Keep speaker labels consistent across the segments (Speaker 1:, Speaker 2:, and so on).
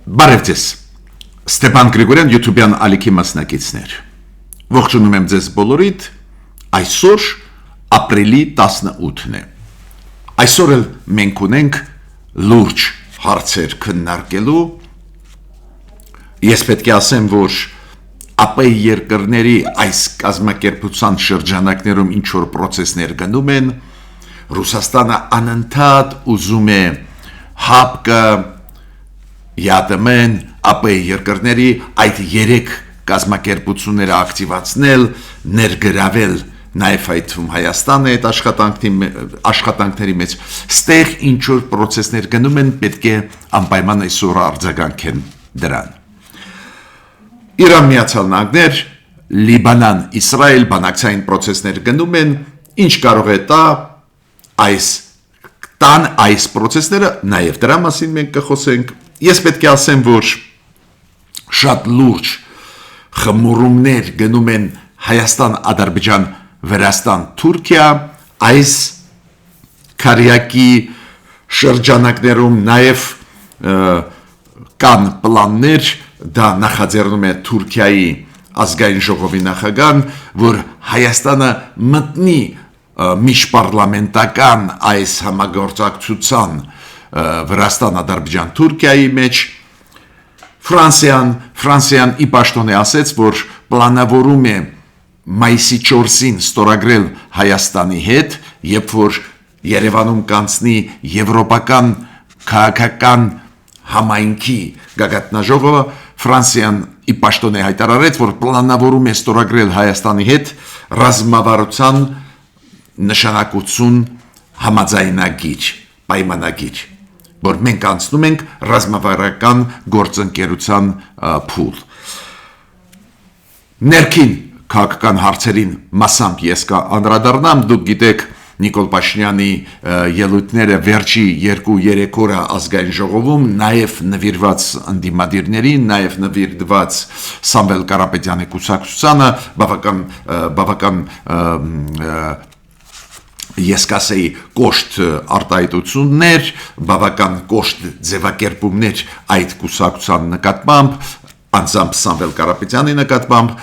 Speaker 1: Բարև ձեզ, Ստեփան Գրիգորյան YouTube-յան ալիքի մասնակիցներ, ողջունում եմ ձեզ բոլորիդ, այսօր ապրիլի 18-ն է, այսօր էլ մենք ունենք լուրջ հարցեր քննարկելու, ես պետք է ասեմ, որ ԱՊ երկրների այս կազմակերպության շրջանակներում ինչ-որ պրոցեսներ գնում են, Ռուսաստանը անընդհատ ուզում է հապկը յատմեն ԱՊ երկրների այդ երեք կազմակերպությունները ակտիվացնել, ներգրավել նաև այդ Հայաստանը այդ աշխատանքների մեջ, ստեղ ինչ-որ պրոցեսներ գնում են, պետք է անպայման այսօր արձագանքեն դրան։ Իրան Միացյալ Նահանգներ, Լիբանան, Իսրայել բանակցային պրոցեսներ գնում են, ինչ կարող է տան այս պրոցեսները, նաև դրա մասին մենք կխոսենք։ Ես պետք է ասեմ, որ շատ լուրջ խմորումներ գնում են Հայաստան, Ադրբեջան, Վրաստան, Թուրքիա, այս քարյակի շրջանակներում նաև կան պլաններ, դա նախաձեռնում է Թուրքիայի ազգային ժողովի նախագահան, որ Հայաստանը մտնի միջպարլամենտական այս համագործակցության Վրաստան, Ադրբեջան, Թուրքիայի մեջ, Ֆրանսիան ի պաշտոնե ասեց, որ պլանավորում է մայիսի 4-ին ստորագրել Հայաստանի հետ, երբ որ Երևանում կանցնի եվրոպական քաղաքական համայնքի գագաթնաժողովը, Ֆրանսիան ի պաշտոնե հայտարարեց, որ պլանավորում է ստորագրել Հայաստանի հետ ռազմավարության նշանակություն համաձայնագիր, պայմանագիր, որ մենք անցնում ենք ռազմավարական գործընկերության փուլ։ Ներքին քաղաքական հարցերին մասամբ ես կանդրադառնամ, դուք գիտեք Նիկոլ Փաշինյանի ելույթները վերջի 2-3 օրը ազգային ժողովում, նաև նվիրված ընդդիմադիրներին, նաև նվիրված Սամվել Կարապետյանի կուսակցությանը, բավական ես կասեի կոշտ արտահայտություններ, բավական կոշտ ձևակերպումներ այդ կուսակցության նկատմամբ, անձամբ Սամվել Կարապետյանի նկատմամբ,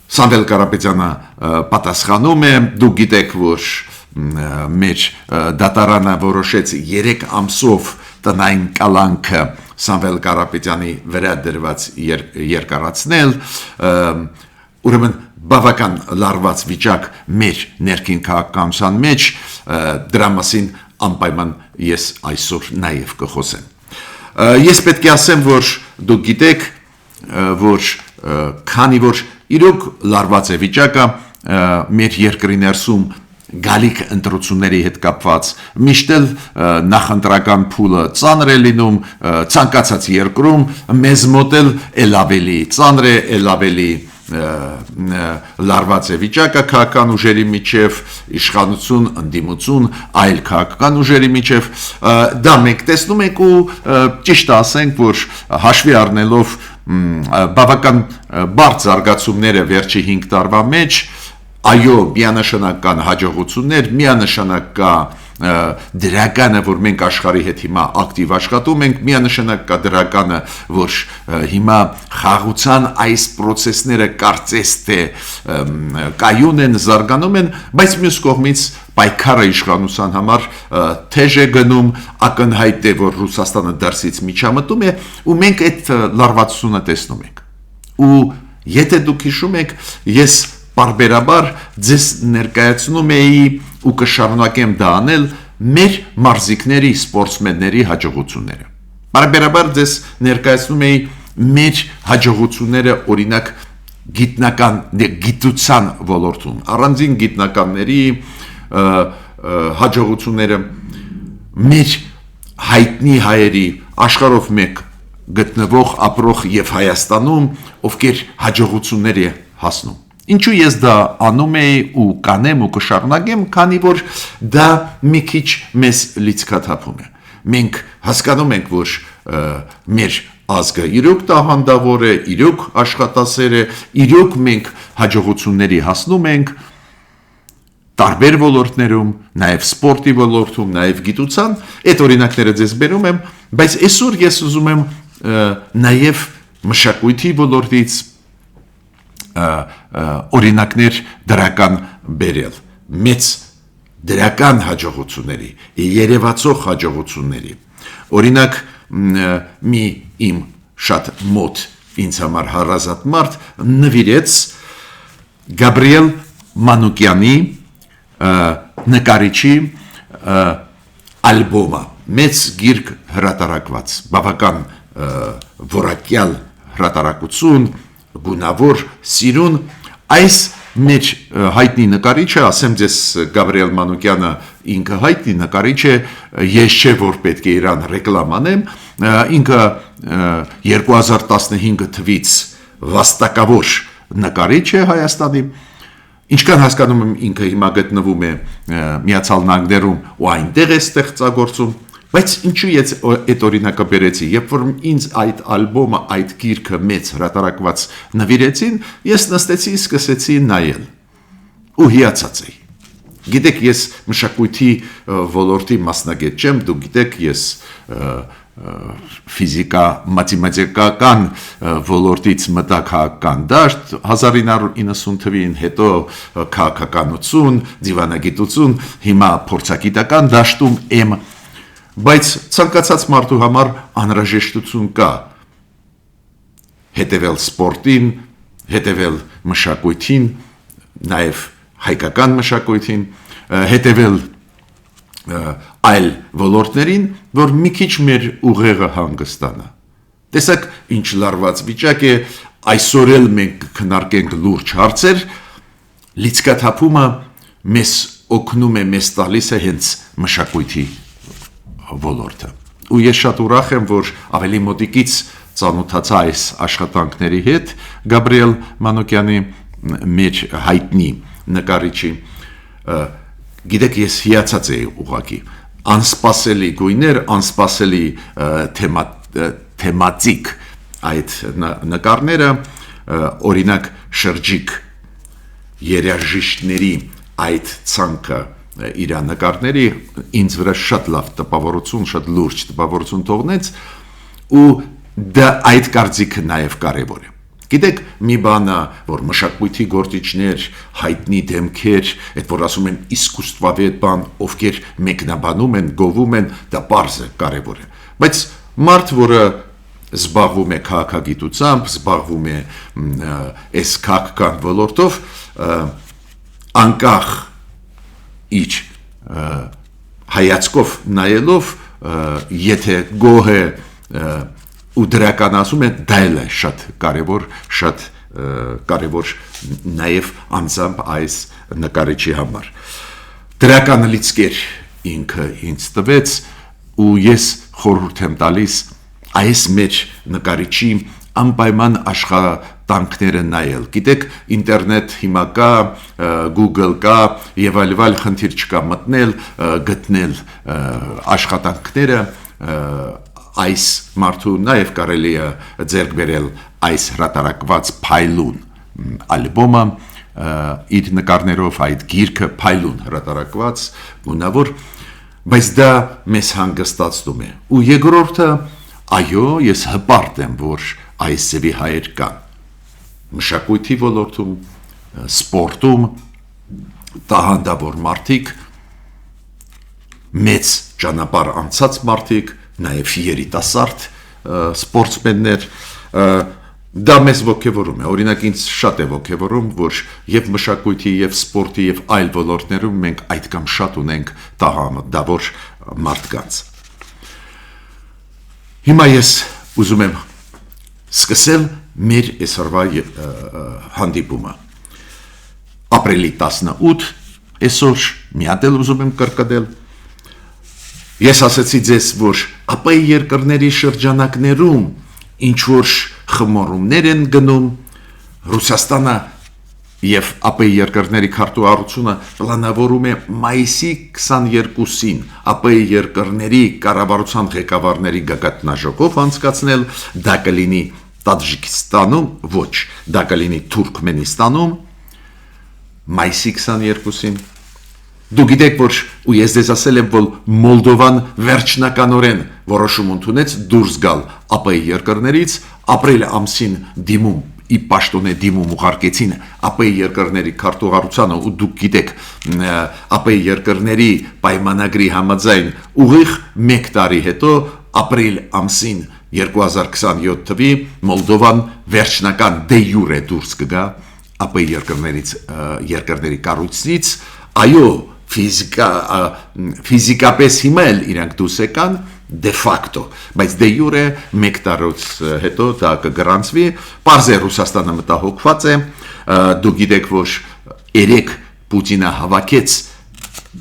Speaker 1: Սամվել Կարապետյանը պատասխանում է, դուք գիտեք, որ մեր դատարանը որոշեց 3 ամսով տնային կալանքը Սամվել Կարապետյանի վրա դրված երկարացնել, ուրեմն բավական լարված վիճակ մեր ներքին քաղաքականության մեջ, դրա մասին անպայման ես այսօր նաև կխոսեմ։ Ես պետք է ասեմ, որ դուք գիտեք, որ քանի որ իրոք լարված է վիճակը մեր երկրի ներսում գալիք ընտրությունների հետ կապված, միշտ էլ նախընտրական փուլը ծանր է լինում, ցանկացած երկրում, մեզ մոտ էլ ավելի ծանր է, ավելի լարված է վիճակը քաղաքական ուժերի միջև, իշխանություն, ընդդիմություն, այլ քաղաքական ուժերի միջև, դա մենք տեսնում ենք ու ճիշտ ասենք, որ հաշվի առնելով բավական բարդ զարգացումները վերջի 5 տարվա մեջ, այո, միանշանակ կան հաջողություններ, միանշանակ կա դրականը, որ մենք աշխարհի հետ հիմա ակտիվ աշխատում ենք, միանշանակ կա դրականը, որ հիմա խաղաղության այս պրոցեսները կարծես թե կայուն են, զարգանում են, բայց մյուս կողմից պայքարը իշխանության համար թեժ է գնում, ակնհայտ է, որ Ռուսաստանը դրսից միջամտում է, ու մենք այդ լարվածությունը տեսնում ենք։ Ու եթե դուք հիշում եք, ես պարբերաբար ձեզ ներկայացնում էի ու կշարունակեմ դա անել մեր մարզիկների, սպորտսմենների հաջողությունները։ Պարբերաբար ձեզ ներկայացնում էի մեր հաջողությունները, օրինակ գիտության ոլորտում, առանձին գիտնականների հաջողությունները, մեր հայտնի հայերի, աշխարհով մեկ գտնվող, ապրող եւ Հայաստանում, ովքեր հաջողություններ է հասնում։ Ինչու ես դա անում էի ու կանեմ ու կշարունակեմ, քանի որ դա մի քիչ մեզ լիցքաթափում է։ Մենք հասկանում ենք, որ մեր ազգը իրոք տաղանդավոր է, իրոք աշխատասեր է, իրոք մենք հաջողությունների հասնում ենք, տարբեր ոլորտներում, նաև սպորտի ոլորտում, նաև գիտության, այդ օրինակները ձեզ բերում եմ, բայց այսօր ես ուզում եմ նաև մշակույթի ոլորտից օրինակներ դրական բերել, մեծ դրական հաջողությունների, երևացող հաջողությունների։ Օրինակ մի իմ շատ մոտ ինձ համար հարազատ մարդ նվիրեց Գաբրիել Մանուկյանի նկարիչի ալբոմը, մեծ գիրք հրատարակված, բավական որակյալ հրատարակություն, գունավոր սիրուն, այս մեջ հայտնի նկարիչը, ասեմ ձեզ Գաբրիել Մանուկյանը ինքը հայտնի նկարիչ է, ես չէ որ պետք է իրան ռեկլամ անեմ, ինքը 2015 թվից վաստակավոր նկարիչ է Հայաստանի, ինչքան հասկանում եմ ինքը հիմա գտնվում է Միացյալ Նահանգներում ու այնտեղ է ստեղծագործում, բայց ինչու ես այդ օրինակը բերեցի, երբ որ ինձ այդ ալբոմը, այդ գիրքը մեծ հրատարակված նվիրեցին, ես նստեցի, սկսեցի նայել ու հիացած էի։ Գիտեք, ես մշակույթի ոլորտի մասնագետ չեմ, դուք գիտեք, ես ֆիզիկա, մաթեմատիկական ոլորտից մտա քաղաքական դաշտ 1990 թվին, հետո քաղաքականություն, դիվանագիտություն, հիմա փորձագիտական դաշտում եմ, բայց ցանկացած մարդու համար անհրաժեշտություն կա հետևել սպորտին, հետևել մշակույթին, նաև հայկական մշակույթին, հետևել այլ ոլորտներին, որ մի քիչ մեր ուղեղը հանգստանա։ Տեսակ ինչ լարված վիճակ է, այսօր էլ մենք քննարկենք լուրջ հարցեր, լիցքաթափումը մեզ օգնում է, մեզ տալիս է հենց մշակույթի ոլորտը։ Ու ես շատ ուրախ եմ, որ ավելի մոտիկից ծանոթացա այս աշխատանքների հետ Գաբրիել Մանուկյանի մեր հայտնի նկարիչի, գիտեք, ես հիացած էի ուղղակի, անսպասելի գույներ, անսպասելի թեմատիկ այդ նկարները, օրինակ շրջիկ երաժիշտների այդ ցանկը իր նկարների ինձ վրա շատ լավ տպավորություն, շատ լուրջ տպավորություն թողնեց ու դա այդ կարծիքը նաև կարևոր է։ Գիտեք, մի բանը, որ մշակույթի գործիչներ, հայտնի դեմքեր, այդ որ ասում են իսկուստվավետ բան, ովքեր մեկնաբանում են, գովում են, դա պարզ է, կարևոր է։ Բայց մարդ, որը զբաղվում է քաղաքագիտությամբ, զբաղվում է այս քաղաքական ոլորտով, անկախ իր հայացքով նայելով, եթե գոհ է ու դրականացում են, դա էլ է շատ կարևոր նաև անձամբ այս նկարիչի համար։ Դրական լիցքեր ինքը ինձ տվեց ու ես խորհուրդ եմ տալիս այս մեջ նկարիչի անպայման աշխատանքները նայել։ Գիտեք, ինտերնետ հիմա կա, Google կա եւ այլ խնդիր չկա մտնել, գտնել աշխատանքները այս մարդու նաև կարելի է ձեռք բերել այս հրատարակված Փայլուն ալբոմը իր նկարներով, այդ գիրքը Փայլուն հրատարակված գունավոր, բայց դա մեզ հանգստացնում է։ Ու երկրորդը, այո, ես հպարտ եմ, որ այս ձևի հայեր կան մշակույթի ոլորտում, սպորտում, տաղանդավոր մարդիկ, մեծ ճանապարհ անցած մարդիկ, նաև երիտասարդ սպորտսմեններ, դա մեզ ոգևորում է, օրինակ ինձ շատ է ոգևորում, որ և մշակույթի, և սպորտի, և այլ ոլորտներում մենք այդքան շատ ունենք տաղանդավոր մարդկանց։ Հիմա ես ուզում եմ սկսել մեր այսօրվա հանդիպումը։ Ապրիլի 18, այսօր մի հատ էլ ուզում եմ կրկնել, ես ասեցի ձեզ, որ ԱՊ երկրների շրջանակներում ինչ-որ խմորումներ են գնում, Ռուսաստանը և ԱՊ երկրների քարտուղարությունը պլանավորում է մայիսի 22-ին ԱՊ երկրների կառավարության ղեկավարների գագաթնաժողով անցկացնել, դա կլինի Տաջիկստանում, ոչ, դա կլինի Թուրքմենստանում, մայիսի 22-ին, Դու գիտեք, որ ու ես դες ասել եմ, որ Մոլդովան վերջնականորեն որոշում ընդունեց դուրս գալ ԱՊ-ի երկրներից, ապրիլ ամսին դիմում ի պաշտոնե դիմում ուղարկեցին ԱՊ-ի երկրների քարտուղարությանը ու դուք գիտեք ԱՊ-ի երկրների պայմանագրի համաձայն ուղիղ 1 տարի հետո ապրիլ ամսին 2027 թվի Մոլդովան վերջնական դե յուրե դուրս կգա ԱՊ-ի երկրների կառույցից, այո, ֆիզիկապես հիմա էլ իրանք դուրս եկան դե ֆակտո, բայց դե յուրե 1 տարուց հետո դա կգրանցվի, պարզ է Ռուսաստանը մտահոգված է, դու գիտեք, որ երեք Պուտինը հավաքեց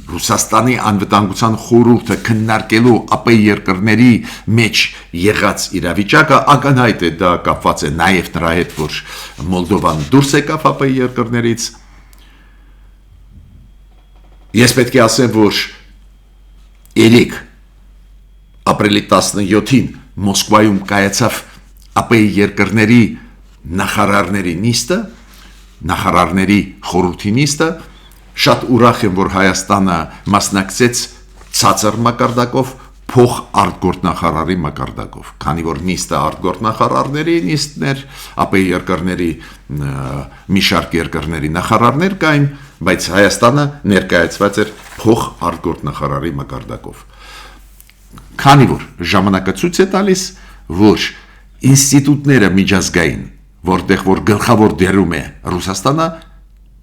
Speaker 1: Ռուսաստանի անվտանգության խորհուրդը քննարկելու ԱՊ-ի երկրների մեջ եղած իրավիճակը ակնհայտ է, դա կապված է նաև նրա հետ, որ Մոլդովան դուրս եկավ ԱՊ-ի երկրներից։ Ես պետք է ասեմ, որ երեք ապրիլի 17-ին Մոսկվայում կայացավ ԱՊ-ի երկրների նախարարների նիստը, նախարարների խորհրդի նիստը, շատ ուրախ եմ, որ Հայաստանը մասնակցեց ցածր մակարդակով, փող արտգործնախարարի մակարդակով, քանի որ նիստը արտգործնախարարների նիստներ, ԱՊ-ի երկրների մի շարք երկրների նախարարներ կային, բայց Հայաստանը ներկայացված էր փող արտգործնախարարի մակարդակով։ Քանի որ ժամանակը ցույց է տալիս, որ ինստիտուտները միջազգային, որտեղ որ գլխավոր դերում է Ռուսաստանը,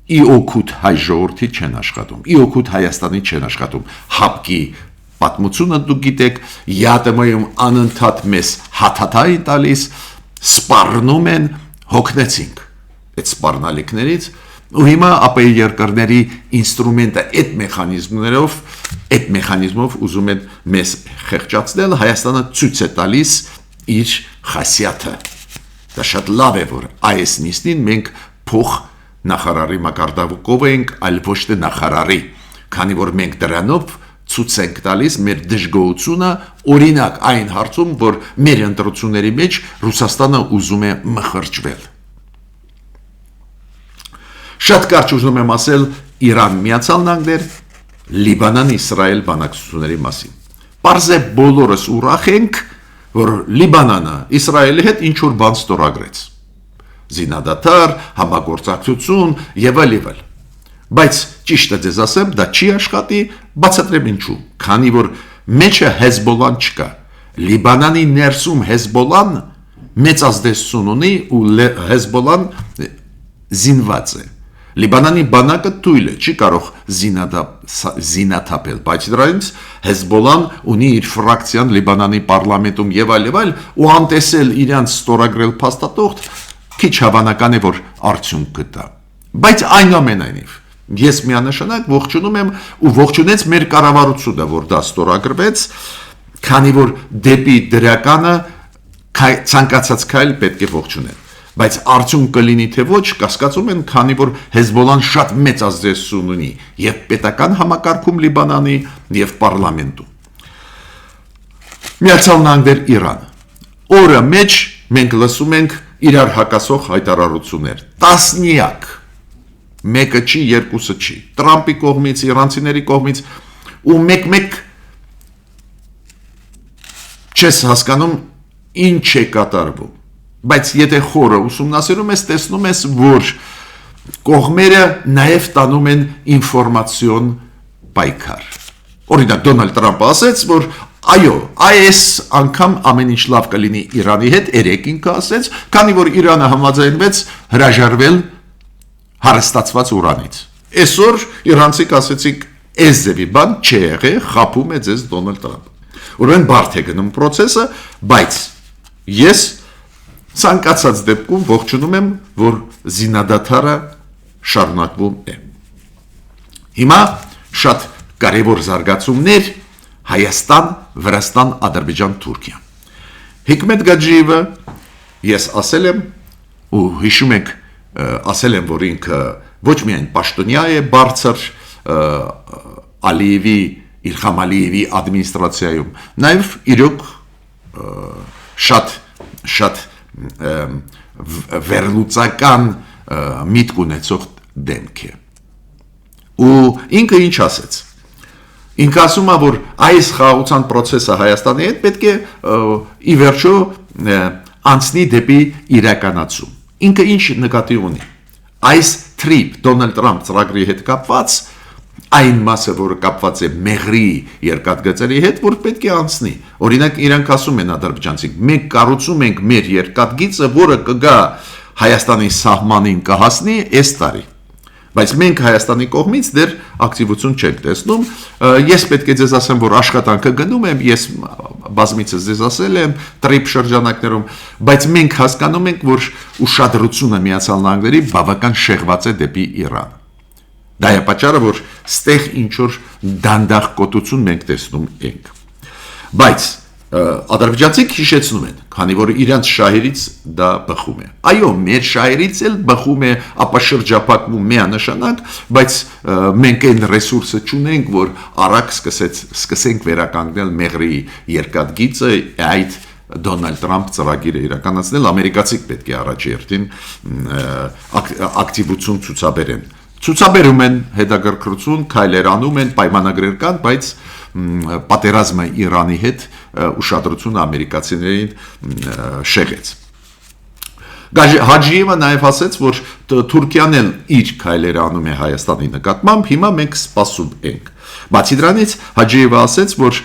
Speaker 1: ի օգուտ հայ ժողովրդի չեն աշխատում, ի օգուտ Հայաստանի չեն աշխատում, հապկի պատմությունը դուք գիտեք, ԵԱՏՄ-ում անընդհատ մեզ հաթաթային տալիս, սպառնում են, հոգնեցինք այդ սպառնալիքներից, ու հիմա ԱՊ-ի երկրների ինստրումենտը այդ մեխանիզմով ուզում են մեզ խեղճացնել, Հայաստանը ցույց է տալիս իր խասյաթը։ Դա շատ լավ է, որ այս նիստին մենք փող նախարարի մակարդակով ենք, այլ ոչ թե նախարարի, քանի որ մենք դրանով ցույց ենք տալիս մեր դժգոհությունը, օրինակ այն հարցում, որ մեր ընտրությունների մեջ Ռուսաստանը ուզում է մխրճվել։ Շատ կարճ ուզում եմ ասել Իրան Միացյալ Նահանգներ, Լիբանան Իսրայել բանակցությունների մասին։ Պարզ է բոլորս ուրախ ենք, որ Լիբանանը Իսրայելի հետ ինչ որ բան ստորագրեց։ Զինադադար, համագործակցություն եւ այլ։ Բայց ճիշտը ձեզ ասեմ, դա չի աշխատի, բացատրեմ ինչու, քանի որ մեջը Հեզբոլան չկա։ Լիբանանի ներսում Հեզբոլան մեծ ազդեցություն ունի ու Հեզբոլան զինված է։ Լիբանանի բանակը թույլ է, չի կարող զինաթափել, բայց դրանից Հեզբոլան ունի իր ֆրակցիան Լիբանանի պարլամենտում եւ այլ, ու անտեսել իրանց ստորագրել փաստաթուղթ, քիչ հավանական է, որ արդյունք կտա։ Բայց այնուամենայնիվ, ես միանշանակ ողջունում եմ ու ողջունեց մեր կառավարությունը, որ դա ստորագրվեց, քանի որ դեպի դրականը ցանկացած քայլ պետք է ողջունել։ Բայց արդյունք կլինի թե ոչ, կասկածում են, քանի որ Հեզբոլան շատ մեծ ազդեցություն ունի եւ պետական համակարգում Լիբանանի եւ պարլամենտում։ Միացյալ Նահանգներ Իրան։ Օրը մեջ մենք լսում ենք իրար հակասող հայտարարություններ։ Տասնյակ, մեկը չի, երկուսը չի։ Տրամպի կողմից, իրանցիների կողմից ու մեկ չես հասկանում ինչ է կատարվում։ Բայց եթե խորը ուսումնասիրում ես, տեսնում ես, որ կողմերը նաև տանում են ինֆորմացիոն պայքար։ Օրինակ Դոնալդ Տրամպը ասեց, որ այո, այս անգամ ամեն ինչ լավ կլինի Իրանի հետ, երեք ինքը ասեց, քանի որ Իրանը համաձայնվեց հրաժարվել հարստացված ուրանից։ Այսօր իրանցիք ասեցիք, այս ձևի բան չի եղել, խաբում է ձեզ Դոնալդ Տրամպը։ Ուրեմն բարդ է գնում process-ը, բայց ես ցանկացած դեպքում ողջունում եմ, որ զինադադարը շարունակվում է։ Հիմա շատ կարևոր զարգացումներ Հայաստան, Վրաստան, Ադրբեջան, Թուրքիա։ Հիկմետ Գաջիևը ես ասել եմ ու հիշում եք ասել եմ, որ ինքը ոչ միայն պաշտոնյա է բարձր Ալիևի, Իլհամ Ալիևի ադմինիստրացիայում, նաև իրոք շատ վերլուծական միտք ունեցող դեմք է։ ու ինքը ինչ ասեց։ Ինքը ասում է, որ այս խաղաղության process-ը Հայաստանի հետ պետք է ի վերջո անցնի դեպի իրականացում։ Ինքը ինչ նկատի ունի։ Այս TRIP Դոնալդ Տրամփ ծրագրի հետ կապված այն մասը, որը կապված է մեղրի երկաթգծերի հետ, որ պետք է անցնի։ Օրինակ, իրանք ասում են ադրբեջանցիք, մենք կառուցում ենք մեր երկաթգիծը, որը կգա Հայաստանի սահմանին կհասնի այս տարի։ Բայց մենք Հայաստանի կողմից դեռ ակտիվություն չենք տեսնում։ Ես պետք է ձեզ ասեմ, որ աշխատանքը գնում եմ, ես բազմիցս ձեզ ասել եմ TRIP շրջանակներում, բայց մենք հասկանում ենք, որ ուշադրությունը Միացյալ Նահանգների բավական շեղված է դեպի Իրան։ Դա է պատճառը, որ ստեղ ինչ որ դանդաղ կոտություն մենք տեսնում ենք։ Բայց ադրբեջանցիք հիշեցնում են, քանի որ իրանց շահերից դա բխում է։ Այո, մեր շահերից էլ բխում է, ապա շրջափակվում միանշանակ, բայց մենք այն ռեսուրսը չունենք, որ արագ սկսենք վերականգնել մեղրի երկաթգիծը, այդ Դոնալդ Տրամփ ծրագիրը իրականացնել, ամերիկացիք պետք է առաջերտին ակտիվություն ցուցաբերեն։ Ցուցաբերում են հետաքրքրություն, քայլեր անում են, պայմանագրեր կան, բայց պատերազմը Իրանի հետ ուշադրությունը ամերիկացիներին շեղեց։ Հաջիևը նաև ասաց, որ Թուրքիան էլ իր քայլերը անում է Հայաստանի նկատմամբ, հիմա մենք սպասում ենք։ Բացի դրանից Հաջիևը ասաց, որ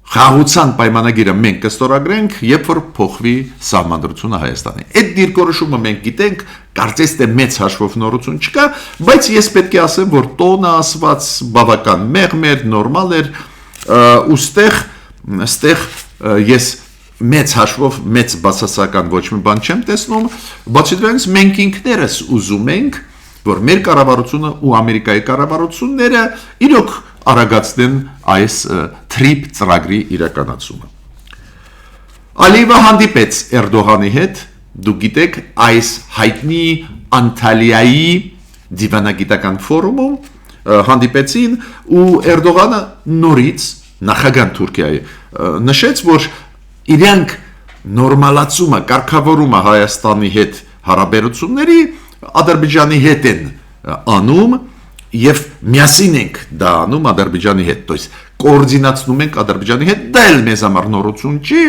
Speaker 1: խաղաղության պայմանագիրը մենք կստորագրենք, երբ որ փոխվի սահմանադրությունը Հայաստանի։ Այդ դիրքորոշումը մենք գիտենք, կարծես թե մեծ հաշվով նորություն չկա, բայց ես պետք է ասեմ, որ տոնը ասված բավական մեղմ էր, նորմալ էր, ու ստեղ ես մեծ հաշվով մեծ բացասական ոչ մի բան չեմ տեսնում, բացի դրանից մենք ինքներս ուզում ենք, որ մեր կառավարությունը ու Ամերիկայի կառավարությունները իրոք արագացնեն այս TRIP ծրագրի իրականացումը։ Ալիևը հանդիպեց Էրդողանի հետ, դուք գիտեք, այս հայտնի Անտալիայի դիվանագիտական ֆորումում հանդիպեցին ու Էրդողանը նորից նախագահ Թուրքիայի նշեց, որ իրանք նորմալացումը, կարգավորումը Հայաստանի հետ հարաբերությունների Ադրբեջանի հետ են անում եւ միասին ենք դա անում Ադրբեջանի հետ, то есть կոորդինացնում ենք Ադրբեջանի հետ, դա էլ մեզ համար նորություն չի,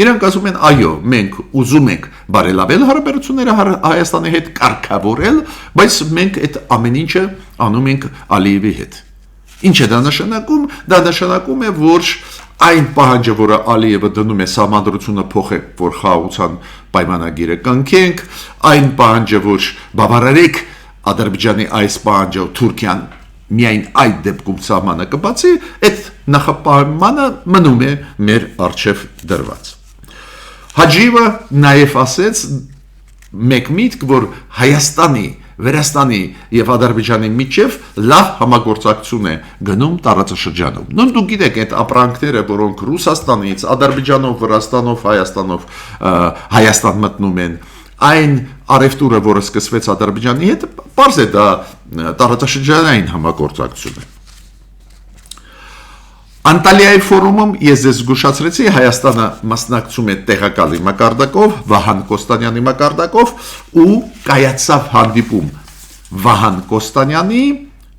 Speaker 1: իրանք ասում են այո, մենք ուզում ենք բարելավել հարաբերությունները Հայաստանի հետ, կարգավորել, բայց մենք այդ ամեն ինչը անում ենք Ալիևի հետ։ Ինչ է դա նշանակում? Դա նշանակում է, որ այն պահանջը, որը Ալիևը դնում է սահմանադրությունը փոխեք, որ խաղաղության պայմանագիրը կնքենք, այն պահանջը, որ բավարարեք Ադրբեջանի այս պահանջը Թուրքիան միայն այդ դեպքում սահմանը կբացի, այդ նախապայմանը մնում է մեր առջև դրված։ Հաջիևը նաև ասեց մեկ միտք, որ Հայաստանի, Վրաստանի եւ Ադրբեջանի միջև լավ համագործակցություն է գնում տարածաշրջանում։ Նույն դուք գիտեք այդ ապրանքները, որոնք Ռուսաստանից, Ադրբեջանով, Վրաստանով, Հայաստան մտնում են, այն արևտուրը, որը սկսվեց Ադրբեջանի հետ, պարզ է դա տարածաշրջանային համագործակցություն է։ Անտալիայի ֆորումում ես ձեզ զգուշացրեցի, Հայաստանը մասնակցում է տեղակալի մակարդակով, Վահան Կոստանյանի մակարդակով ու կայացավ հանդիպում Վահան Կոստանյանի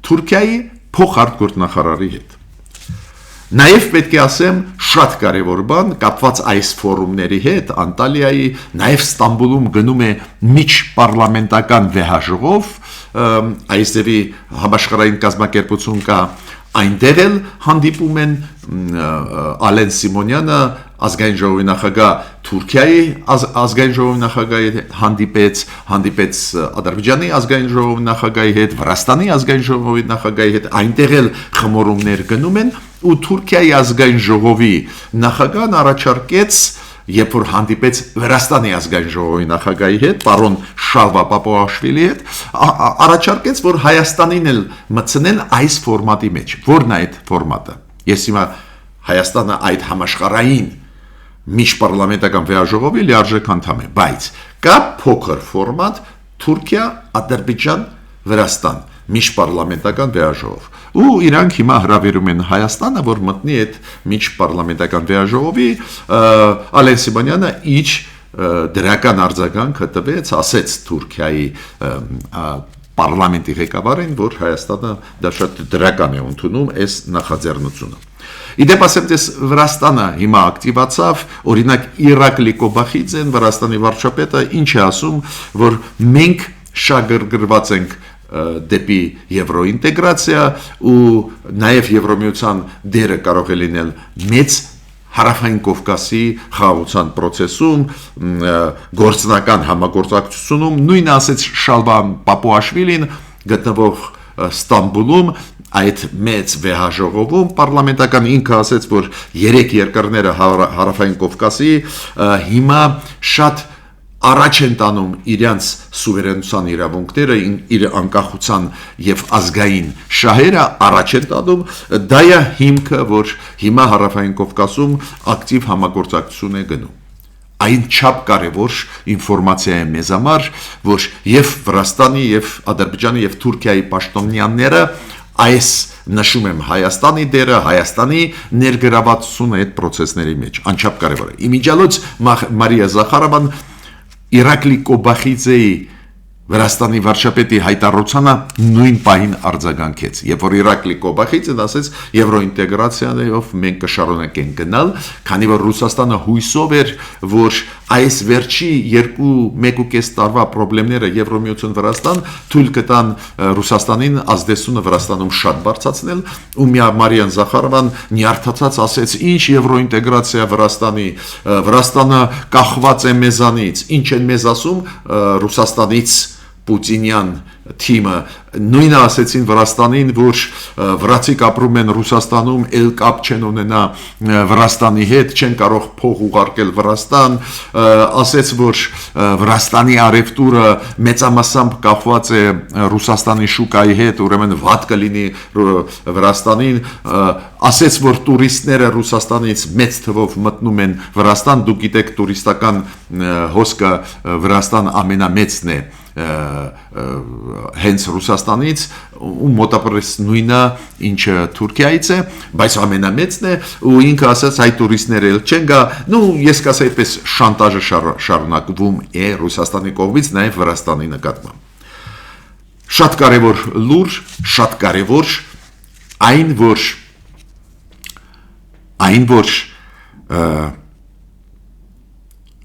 Speaker 1: Թուրքիայի փոխարտգործնախարարի հետ։ Նաև պետք է ասեմ շատ կարևոր բան կապված այս ֆորումների հետ Անտալիայի, նաև Ստամբուլում գնում է միջպարլամենտական վեհաժողով, այսևի համաշխարհային կազմակերպություն կա, այնտեղ էլ հանդիպում են Ալեն Սիմոնյանը, ազգային ժողովի նախագահ Թուրքիայի ազգային ժողովի նախագահի հետ հանդիպեց Ադրբեջանի ազգային ժողովի նախագահի հետ, Վրաստանի ազգային ժողովի նախագահի հետ, այնտեղ էլ խմորումներ գնում են ու Թուրքիայի ազգային ժողովի նախագահն առաջարկեց, երբ որ հանդիպեց Վրաստանի ազգային ժողովի նախագահի հետ, պարոն Շալվա Պապուաշվիլի հետ, առաջարկեց, որ Հայաստանին էլ մտցնեն այս ֆորմատի մեջ։ Որն է այդ ֆորմատը։ Ես հիմա Հայաստանը այդ համաշխարհային միջպարլամենտական վեհաժողովի լիարժեք անդամ է, բայց կա փոքր ֆորմատ Թուրքիա, Ադրբեջան, Վրաստան միջպարլամենտական վեհաժողով։ Ու իրանք հիմա հրավիրում են Հայաստանը, որ մտնի այդ միջպարլամենտական վեհաժողովի, Ալեն Սիմոնյանը իր դրական արձագանքը տվեց, ասեց Թուրքիայի պարլամենտի ղեկավարին, որ Հայաստանը դա շատ դրական է ընդունում այս նախաձեռնությունը։ Իդեպ ասեմ, դες Վրաստանը հիմա ակտիվացավ, օրինակ Իրակլի Կոբախիձեն, Վրաստանի վարչապետը ինչ է ասում, որ մենք շահագրգռված ենք դեպի եվրոինտեգրացիա ու նաև Եվրոմիության դերը կարող է լինել մեծ Հարավային Կովկասի խաղաղության process-ում, գործնական համագործակցությունում, նույնը ասեց Շալվան Պապուաշվիլին, գտնվող Ստամբուլում, այդ մեծ վեհաժողովում պարլամենտական ինքը ասեց, որ երեք երկրները Հարավային Կովկասի հիմա շատ առաջ են տանում իրենց սուվերենության իրավունքները, իր անկախության եւ ազգային շահերը առաջ են տանում, դա է հիմքը, որ հիմա Հարավային Կովկասում ակտիվ համագործակցություն է գնում։ Այն չափ կարևոր ինֆորմացիա է մեզ համար, որ եւ Վրաստանի եւ Ադրբեջանի եւ Թուրքիայի պաշտոնյաները այս նշում եմ Հայաստանի դերը, Հայաստանի ներգրավվածությունը այդ process-ների մեջ, անչափ կարևոր է։ Իմիջիալոց Մարիա Զախարովան Իրակլի Կոբախիձեի Վրաստանի վարչապետի հայտարարությանը նույն պահին արձագանքեց, երբ որ Իրակլի Կոբախիձեն ասեց եվրոինտեգրացիայով մենք կշարունակենք գնալ, քանի որ Ռուսաստանը հույսով էր, որ այս վերջի 1.5 տարվա խնդիրները Եվրոմիություն Վրաստան թույլ կտան Ռուսաստանին ազդեցությունը Վրաստանում շատ բարձրացնել, ու Մարիա Զախարովան նյարդացած ասեց, ինչ եվրոինտեգրացիա Վրաստանը կախված է մեզանից, ինչ են մեզ ասում Ռուսաստանից Պուտինյան թիմը նույնը ասեցին Վրաստանին, որ վրացիք ապրում են Ռուսաստանում, ել կապ չեն ունենա Վրաստանի հետ, չեն կարող փող ուղարկել Վրաստան, ասեց, որ Վրաստանի արևտուրը մեծամասամբ կապված է Ռուսաստանի շուկայի հետ, ուրեմն վատ կլինի Վրաստանին, ասեց, որ տուրիստները Ռուսաստանից մեծ թվով մտնում են Վրաստան, դուք գիտեք տուրիստական հոսքը Վրաստան ամենամեծն է հենց Ռուսաստանից ու մոտավորապես նույնը ինչը Թուրքիայից է, բայց ամենամեծն է ու ինքը ասաց հայ տուրիստները չեն գա, ես կասեի պես շանտաժը շարունակվում է Ռուսաստանի կողմից նաև Վրաստանի նկատմամբ։ Շատ կարևոր լուր, շատ կարևոր այն որ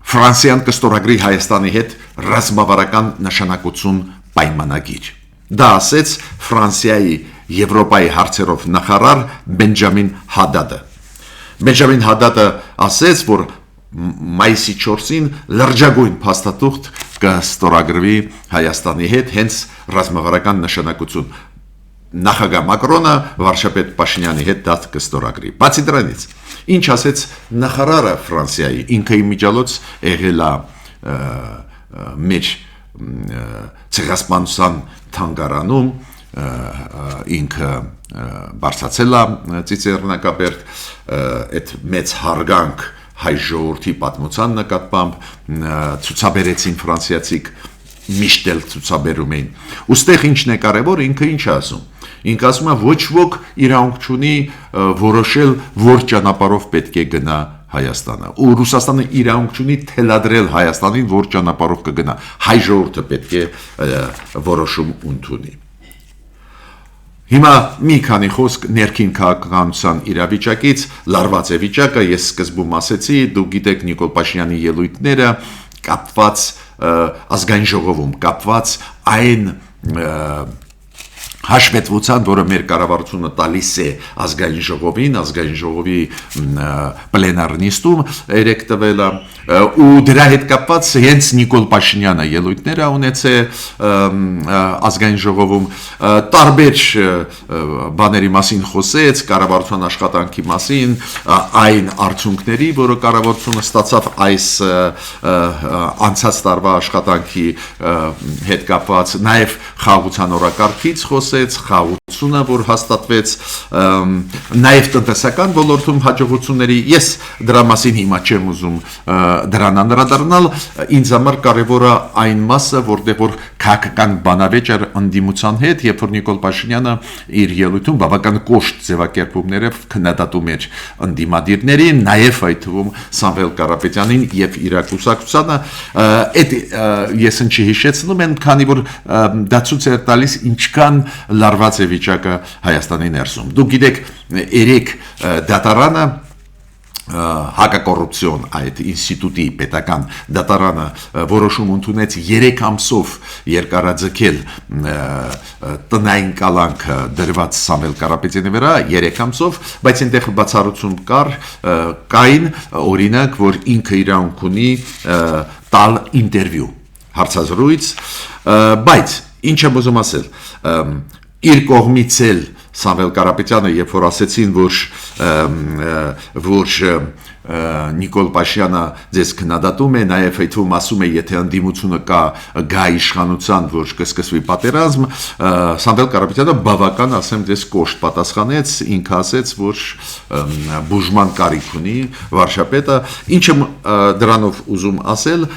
Speaker 1: Ֆրանսիան կստորագրի Հայաստանի հետ ռազմավարական նշանակություն պայմանագիր։ Դա ասեց Ֆրանսիայի Եվրոպայի հարցերով նախարար Բենջամին Հադադը։ Բենջամին Հադադը ասեց, որ մայիսի 4-ին լրջագույն փաստաթուղթ կստորագրվի Հայաստանի հետ հենց ռազմավարական նշանակություն։ Նախագահ Մակրոնը վարչապետ Փաշինյանի հետ դա կստորագրի։ Բացի դրանից, ինչ ասեց նախարարը Ֆրանսիայի, ինքը իմիջիալոց եղել է մեր ցեղասպանության թանգարանում, ինքը բարձրացել է ծիծեռնակապերտ, այդ մեծ հարգանք հայ ժողովրդի պատմության նկատմամբ ցուցաբերեցին ֆրանսիացիք միշտ էլ ցուցաբերում էին։ Ոստեղ ինչն է կարևոր, ինքը ինչ է ասում։ Ինքը ասում է ոչ ոք իրավունք չունի որոշել որ ճանապարհով պետք է գնա Հայաստանը։ Ու Ռուսաստանը իրավունք չունի թելադրել Հայաստանին որ ճանապարհով կգնա։ Հայ ժողովուրդը պետք է որոշում ընդունի։ Հիմա մի քանի խոսք ներքին քաղաքականության իրավիճակից, լարված է վիճակը, ես սկզբում ասեցի, դուք գիտեք Նիկոլ Փաշինյանի ելույթները կապված ազգային ժողովում, կապված այն հաշվետվության, որը մեր կառավարությունը տալիս է ազգային ժողովին, ազգային ժողովի պլենար նիստում երեք տվել է, ու դրա հետ կապված հենց Նիկոլ Փաշինյանը ելույթներ ունեցել ազգային ժողովում, տարբեր բաների մասին խոսեց, կառավարության աշխատանքի մասին, այն արդյունքների, որը կառավարությունը ստացավ այս անցած տարվա աշխատանքի հետ կապված, նաև խաղաղության օրակարգից խոսեց, որ հաստատվեց նաև տնտեսական ոլորտում հաջողությունների ես դրա մասին հիմա չեմ ուզում դրան անդրադառնալ ինձ համար կարևոր է այն մասը որտեղ որ քաղաքական բանավեճեր ընդդիմության հետ երբ որ Նիկոլ Փաշինյանը իր ելույթում բավական կոշտ ձևակերպումներով քննադատում էր ընդդիմադիրներին նաև այդ թվում Սամվել Կարապետյանին եւ իր կուսակցությանը այդ ես ինչի հիշեցնում եմ քանի որ դա ցույց է տալիս ինչքան լարված է վիճակը Հայաստանի ներսում դուք գիտեք երեք դատարանը հակակոռուպցիոն այդ ինստիտուտի պետական դատարանը որոշում ընդունեց 3 ամսով երկարաձգել տնային կալանքը դրված Սամվել Կարապետյանի վրա 3 ամսով բայց այնտեղ բացառություն կային օրինակ որ ինքը իրավունք ունի տալ ինտերվյու հարցազրույց բայց ինչ եմ ուզում ասել իր կողմից էլ Սամվել Կարապետյանը երբ որ ասեցին որ Նիկոլ Փաշինյանը ձեզ քննադատում է նաև այդում ասում է եթե ընդդիմությունը գա իշխանության որ կսկսվի պատերազմ Սամվել Կարապետյանը բավական ասեմ ձեզ կոշտ պատասխանեց ինքը ասեց որ բուժման կարիք ունի վարչապետը ինչը դրանով ուզում ասել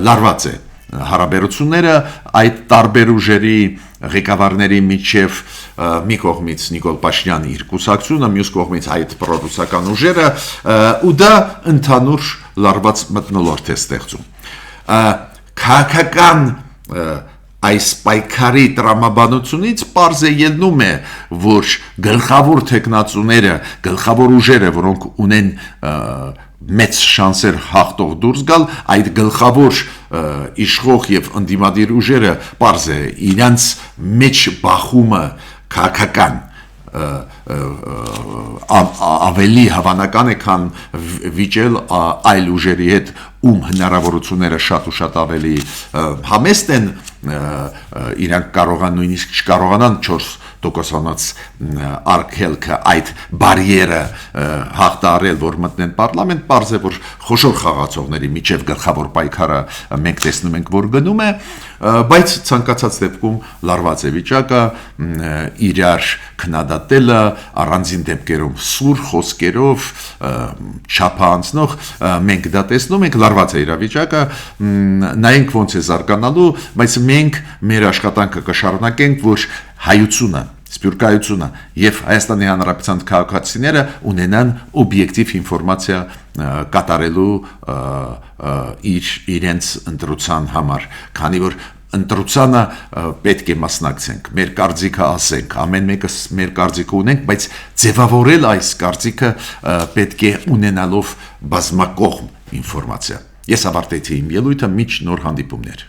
Speaker 1: լարված է հարաբերությունները այդ տարբեր ուժերի ղեկավարների միջև մի կողմից Նիկոլ Փաշինյանը իր կուսակցությունը, մյուս կողմից այդ պրոռուսական ուժերը ու դա ընդհանուր լարված մթնոլորտ է ստեղծում։ Քաղաքական այս պայքարի տրամաբանությունից պարզ է ելնում է, որ գլխավոր թեկնածուները, գլխավոր ուժերը, որոնք ունեն մեծ շանսեր հաղթող դուրս գալ, այդ գլխավոր իշխող եւ ընդդիմադիր ուժերը պարզ է իրենց մեջ բախումը քաղաքական ավելի հավանական է քան վիճել այլ ուժերի հետ ում հնարավորությունները շատ ու շատ ավելի համեստ են իրանք կարողան նույնիսկ չկարողանան 4% արգելքը այդ բարիերը հաղթարել որ մտնեն պարլամենտ պարզ է որ խոշոր խաղացողների միջև գլխավոր պայքարը մենք տեսնում ենք որ գնում է բայց ցանկացած դեպքում լարված է վիճակը իրար քննադատելը առանձին դեպքերում սուր խոսքերով չափանցնող մենք դա տեսնում ենք լարված է իրավիճակը նայենք ոնց է զարգանալու բայց մենք մեր աշխատանքը կշարունակենք որ հայությունը սփյուռքայությունը եւ Հայաստանի Հանրապետության քաղաքացիները ունենան օբյեկտիվ ինֆորմացիա կատարելու իրենց ընտրության համար քանի որ ընտրությանը պետք է մասնակցենք մեր կարծիքը ասենք ամեն մեկը մեր կարծիքը ունենք բայց ձևավորել այս կարծիքը պետք է ունենալով բազմակողմ ինֆորմացիա ես ավարտեցի իմ ելույթը միջ նոր հանդիպումներ